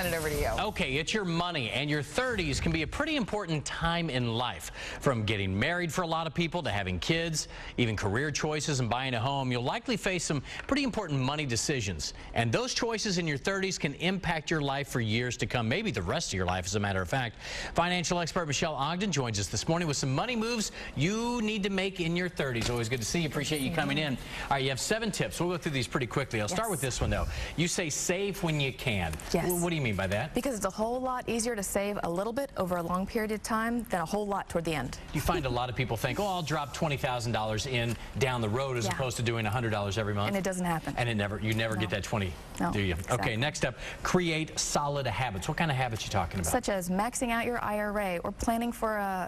Send it over to you. Okay, it's your money, and your 30s can be a pretty important time in life. From getting married for a lot of people to having kids, even career choices and buying a home, you'll likely face some pretty important money decisions. And those choices in your 30s can impact your life for years to come, maybe the rest of your life, as a matter of fact. Financial expert Michelle Ogden joins us this morning with some money moves you need to make in your 30s. Always good to see you. Appreciate you coming in. All right, you have 7 tips. We'll go through these pretty quickly. I'll start with this one, though. You say save when you can. Yes. What do you mean by that? Because it's a whole lot easier to save a little bit over a long period of time than a whole lot toward the end. You find a lot of people think, oh, I'll drop $20,000 in down the road as opposed to doing $100 every month. And it doesn't happen. And you never get that 20, do you? Exactly. Okay, next up, create solid habits. What kind of habits are you talking about? Such as maxing out your IRA or planning for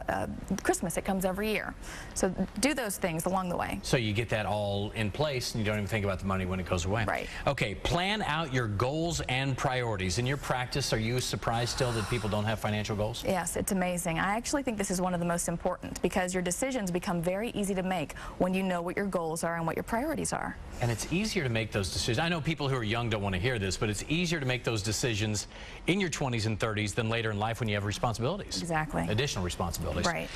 Christmas. It comes every year. So do those things along the way. So you get that all in place and you don't even think about the money when it goes away. Right. Okay, plan out your goals and priorities. In your practice, are you surprised still that people don't have financial goals? Yes, it's amazing. I actually think this is one of the most important because your decisions become very easy to make when you know what your goals are and what your priorities are. And it's easier to make those decisions. I know people who are young don't want to hear this, but it's easier to make those decisions in your 20s and 30s than later in life when you have responsibilities. Exactly. Additional responsibilities. Right.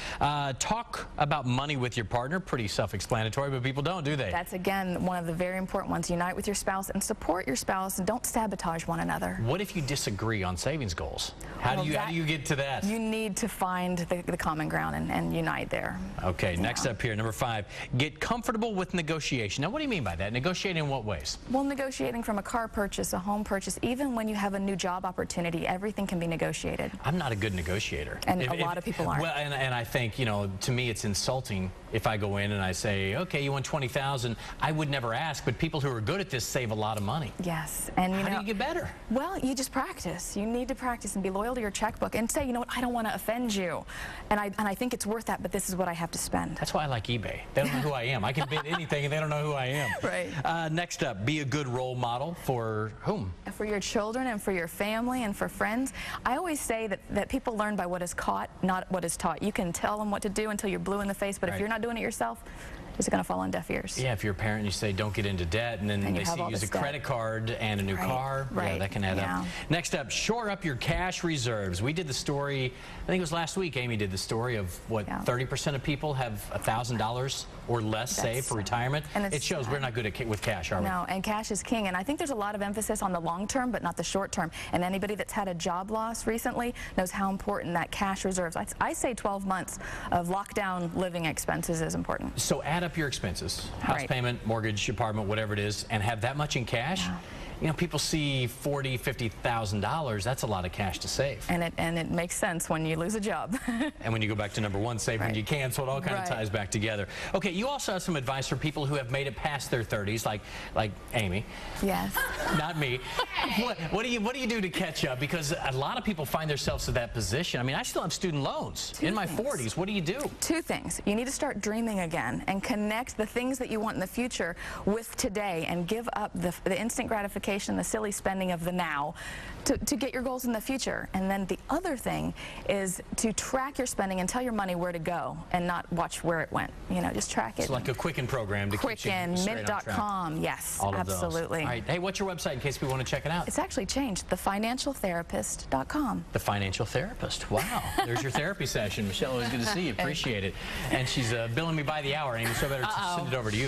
Talk about money with your partner. Pretty self-explanatory, but people don't, do they? That's, again, one of the very important ones. Unite with your spouse and support your spouse and don't sabotage one another. What if you disagree on savings goals? How do you get to that? You need to find the common ground and unite there. Okay, next up here, number 5, get comfortable with negotiation. Now, what do you mean by that? Negotiating in what ways? Well, negotiating from a car purchase, a home purchase, even when you have a new job opportunity, everything can be negotiated. I'm not a good negotiator. And a lot of people aren't. Well, and I think, you know, to me it's insulting if I go in and I say, okay, you want $20,000. I would never ask, but people who are good at this save a lot of money. Yes. And how do you get better? Well, you just practice. You need to practice and be loyal to your checkbook and say, you know what, I don't want to offend you. And I think it's worth that, but this is what I have to spend. That's why I like eBay. They don't know who I am. I can bid anything and they don't know who I am. Right. Next up, be a good role model for whom? For your children and for your family and for friends. I always say that people learn by what is caught, not what is taught. You can tell them what to do until you're blue in the face, but if you're not doing it yourself, it's going to fall on deaf ears. Yeah, if you're a parent, you say don't get into debt, and then they see you use a credit card and a new car. Right. Yeah, that can add up. Next up, shore up your cash reserves. We did the story, I think it was last week, Amy did the story of what, 30% of people have $1,000 or less saved for retirement. And it shows we're not good with cash, are we? No, and cash is king. And I think there's a lot of emphasis on the long term, but not the short term. And anybody that's had a job loss recently knows how important that cash reserves. I say 12 months of lockdown living expenses is important. So add up your expenses, house payment, mortgage, apartment, whatever it is, and have that much in cash. You know, people see $40,000, $50,000. That's a lot of cash to save. And it makes sense when you lose a job. And when you go back to number 1, save when you can. So it all kind of ties back together. Okay, you also have some advice for people who have made it past their 30s, like Amy. Yes. Not me. What do you do to catch up? Because a lot of people find themselves in that position. I mean, I still have student loans in my 40s. What do you do? 2 things. You need to start dreaming again and connect the things that you want in the future with today and give up the instant gratification, the silly spending of the now to get your goals in the future. And then the other thing is to track your spending and tell your money where to go and not watch where it went. You know, just track it. So like a Quicken program to Quicken, Mint.com, yes, absolutely. All right. Hey, what's your website in case people want to check it out? It's actually changed, thefinancialtherapist.com. The Financial Therapist. Wow. There's your therapy session. Michelle, always good to see you. Appreciate it. And she's billing me by the hour, Amy, so I better send it over to you.